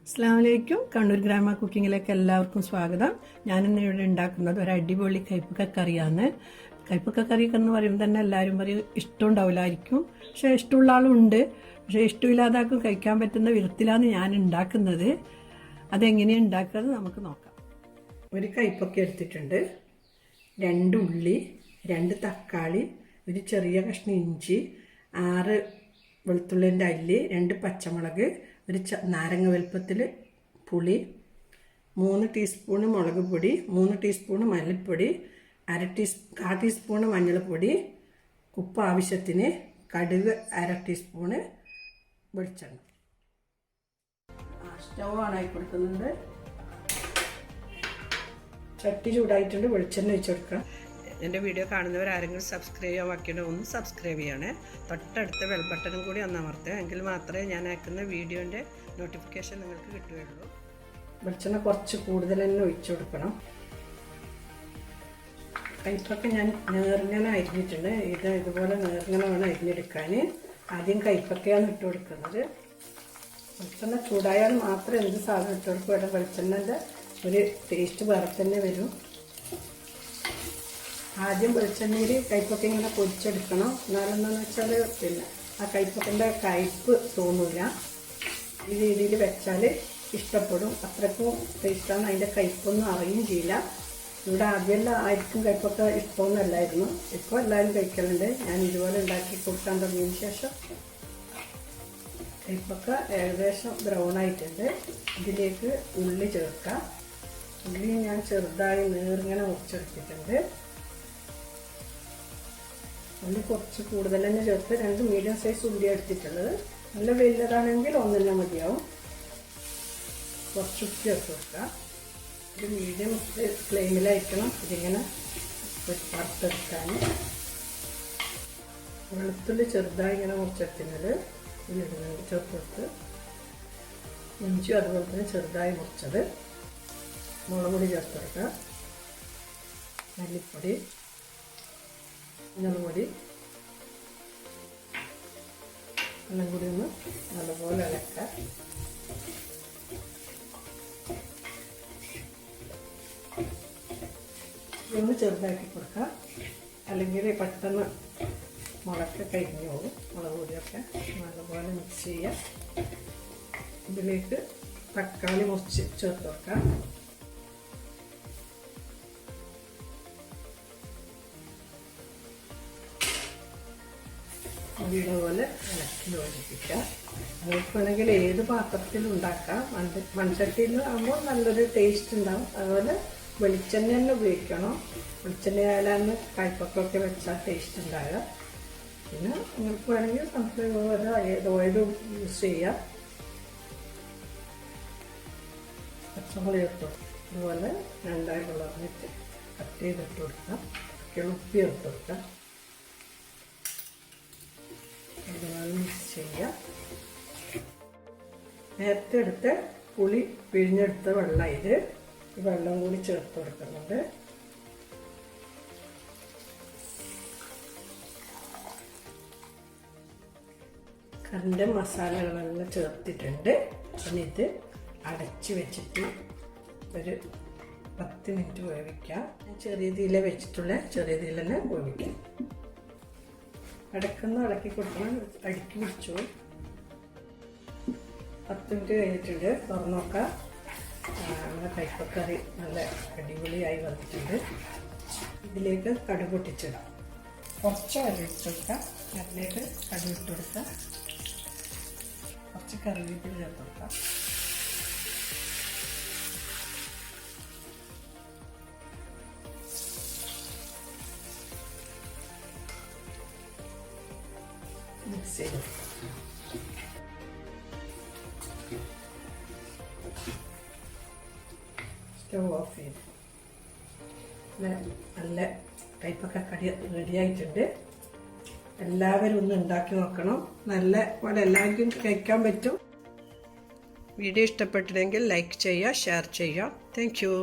അസ്സലാമലൈക്കും. കണ്ണൂർ ഗ്രാമ കുക്കിങ്ങിലേക്ക് എല്ലാവർക്കും സ്വാഗതം. ഞാനിന്ന് ഇവിടെ ഉണ്ടാക്കുന്നത് ഒരു അടിപൊളി കയ്പക്ക കറിയാണ്. കയ്പക്ക കറിയൊക്കെ എന്ന് പറയുമ്പോൾ തന്നെ എല്ലാവരും പറയും ഇഷ്ടമുണ്ടാവില്ലായിരിക്കും, പക്ഷേ ഇഷ്ടമുള്ള ആളുണ്ട്. പക്ഷേ ഇഷ്ടമില്ലാതാക്കും കഴിക്കാൻ പറ്റുന്ന വിധത്തിലാണ് ഞാൻ ഉണ്ടാക്കുന്നത്. അതെങ്ങനെയാണ് ഉണ്ടാക്കുന്നത് നമുക്ക് നോക്കാം. ഒരു കയ്പക്ക എടുത്തിട്ടുണ്ട്, 2 ഉള്ളി, 2 തക്കാളി, ഒരു ചെറിയ കഷ്ണം ഇഞ്ചി, 6 വെളുത്തുള്ളിൻ്റെ അല്ലി, 2 പച്ചമുളക്, ഒരു നാരങ്ങ വലുപ്പത്തിൽ പുളി, 3 ടീസ്പൂണ് മുളക് പൊടി, 3 ടീസ്പൂണ് മല്ലിപ്പൊടി, 1/4 ടീസ്പൂണ് മഞ്ഞൾപ്പൊടി, ഉപ്പ് ആവശ്യത്തിന്, കടുക് 1/2 ടീസ്പൂണ്, വെളിച്ചെണ്ണ. സ്റ്റൗ ഓണായി കൊടുക്കുന്നുണ്ട്. ചട്ടി ചൂടായിട്ടുണ്ട്, വെളിച്ചെണ്ണ ഒഴിച്ചു കൊടുക്കാം. എൻ്റെ വീഡിയോ കാണുന്നവർ ആരെങ്കിലും സബ്സ്ക്രൈബ് ചെയ്യാൻ ബാക്കിയുണ്ടോ ഒന്ന് സബ്സ്ക്രൈബ് ചെയ്യണേ. തൊട്ടടുത്ത ബെൽ ബട്ടണും കൂടി ഒന്ന് അമർത്തുക, എങ്കിൽ മാത്രമേ ഞാൻ അയക്കുന്ന വീഡിയോൻ്റെ നോട്ടിഫിക്കേഷൻ നിങ്ങൾക്ക് കിട്ടുകയുള്ളൂ. വെളിച്ചെണ്ണ കുറച്ച് കൂടുതൽ തന്നെ ഒഴിച്ചു കൊടുക്കണം. കയ്പൊക്കെ ഞാൻ നേർങ്ങനെ അരിഞ്ഞിട്ടുണ്ട്. ഇതുപോലെ നേർങ്ങനെ വേണം അരിഞ്ഞെടുക്കാൻ. ആദ്യം കയ്പൊക്കെയാണ് ഇട്ട് കൊടുക്കുന്നത്. വെളിച്ചെണ്ണ ചൂടായാൽ മാത്രമേ എന്ത് സാധനം ഇട്ട് കൊടുക്കും. ഇവിടെ വെളിച്ചെണ്ണൻ്റെ ഒരു ടേസ്റ്റ് വേറെ തന്നെ വരും. ആദ്യം വെളിച്ചെണ്ണയിൽ കയ്പൊക്കെ ഇങ്ങനെ പൊരിച്ചെടുക്കണം. എന്നാലെന്താണെന്ന് വെച്ചാൽ പിന്നെ ആ കയ്പൊക്കൻ്റെ കയ്പ്പ് തോന്നില്ല. ഈ രീതിയിൽ വെച്ചാൽ ഇഷ്ടപ്പെടും. അത്രയ്ക്കും ടേസ്റ്റാണ്. അതിൻ്റെ കയ്പ്പൊന്നും അറിയുകയും ചെയ്യില്ല. ഇവിടെ ആദ്യമെല്ലാം ആയിരിക്കും കയ്പൊക്കെ ഇഷ്ടമൊന്നുമല്ലായിരുന്നു. ഇപ്പോൾ എല്ലാവരും കഴിക്കലുണ്ട്. ഞാൻ ഇതുപോലെ ഉണ്ടാക്കി കൊടുക്കാൻ തുടങ്ങിയതിന് ശേഷം കയ്പൊക്കെ ഏകദേശം ബ്രൗൺ ആയിട്ടുണ്ട്. ഇതിലേക്ക് ഉള്ളി ചേർക്കാം. ഉള്ളി ഞാൻ ചെറുതായി നേർങ്ങനെ മുറിച്ചെടുത്തിട്ടുണ്ട്. ഉള്ളി കുറച്ച് കൂടുതൽ തന്നെ ചേർത്ത് 2 മീഡിയം സൈസ് ഉള്ളി എടുത്തിട്ടുള്ളത്. നല്ല വലുതാണെങ്കിൽ 1 തന്നെ മതിയാവും. കുറച്ച് ഉപ്പ് ചേർത്ത് വെക്കുക. ഒരു മീഡിയം ഫ്ലെയിമിലായിരിക്കണം ഇതിങ്ങനെ വറുത്തെടുക്കാൻ. വെളുത്തുള്ളി ചെറുതായി ഇങ്ങനെ മുറിച്ചെടുക്കുന്നത് ഇതിടുന്നുണ്ട്, ചേർത്ത് വെച്ച്. ഇഞ്ചി അതുപോലെ തന്നെ ചെറുതായി മുറിച്ചത്. മുളക് പൊടി ചേർത്ത് വെക്കുക. മല്ലിപ്പൊടി, മഞ്ഞൾപ്പൊടി എല്ലാം കൂടി ഒന്ന് നല്ലപോലെ ഇളക്കുക. ഒന്ന് ചെറുതാക്കി കൊടുക്കുക, അല്ലെങ്കിൽ പെട്ടെന്ന് മുളകൊക്കെ കരിഞ്ഞു പോകും. മുളക് പൊടിയൊക്കെ നല്ലപോലെ മിക്സ് ചെയ്യുക. ഇതിലേക്ക് തക്കാളി മുറിച്ച് ചേർത്ത് വെക്കാം. ഇതുപോലെ ഇളക്കി യോജിപ്പിക്കുക. നിങ്ങൾക്ക് വേണമെങ്കിൽ ഏത് പാത്രത്തിലും ഉണ്ടാക്കാം. മൺചട്ടിയിൽ ആകുമ്പോൾ നല്ലൊരു ടേസ്റ്റ് ഉണ്ടാവും. അതുപോലെ വെളിച്ചെണ്ണ തന്നെ ഉപയോഗിക്കണം. വെളിച്ചെണ്ണ ആയാലാണ് കയ്പൊക്കെ വെച്ചാൽ ടേസ്റ്റ് ഉണ്ടാകുക. പിന്നെ നിങ്ങൾക്ക് വേണമെങ്കിൽ സൺഫ്ലവർ ഓയിലും യൂസ് ചെയ്യാം. പച്ചമുളക് ചേർത്ത് അതുപോലെ 2 പിളർന്നിട്ട് കട്ട് ചെയ്തിട്ട് കൊടുക്കാം. ഉപ്പി ചേർത്ത് കൊടുക്കാം. അതുപോലെ മിക്സ് ചെയ്യുക. നേരത്തെ എടുത്ത് പുളി പിഴിഞ്ഞെടുത്ത വെള്ളം ഇത്. ഈ വെള്ളം കൂടി ചേർത്ത് കൊടുക്കുന്നുണ്ട്. കറിൻ്റെ മസാലകളെല്ലാം ചേർത്തിട്ടുണ്ട്. പിന്നെ ഇത് അടച്ച് വെച്ചിട്ട് ഒരു 10 മിനിറ്റ് വേവിക്കാം. ചെറിയ തീയില വെച്ചിട്ടുള്ള ചെറിയ തീയില തന്നെ വേവിക്കാം. ഇളക്കി കൊടുക്കണം. അടുക്കി പിടിച്ചു. 10 മിനിറ്റ് കഴിഞ്ഞിട്ടുണ്ട്. തുറന്നു നോക്കാം. നമ്മുടെ കയ്പക്കറി നല്ല അടിപൊളിയായി വന്നിട്ടുണ്ട്. ഇതിലേക്ക് കടുക് പൊട്ടിച്ചിടാം. കുറച്ച് കറി ഇട്ട് കൊടുക്കാം. അതിലേക്ക് കടുക് ഇട്ട് കൊടുക്കാം. കുറച്ച് കറിവേപ്പില ചേർത്ത് കൊടുക്കാം. മിക്സ് ചെയ്ത് സ്റ്റൗ ഓഫ് ചെയ്ത് നല്ല കയ്പക്ക കടി റെഡിയായിട്ടുണ്ട്. എല്ലാവരും ഒന്ന് ഉണ്ടാക്കി നോക്കണം. നല്ല പോലെ എല്ലാവർക്കും കഴിക്കാൻ പറ്റും. വീഡിയോ ഇഷ്ടപ്പെട്ടില്ലെങ്കിൽ ലൈക്ക് ചെയ്യുക, ഷെയർ ചെയ്യുക. Thank you.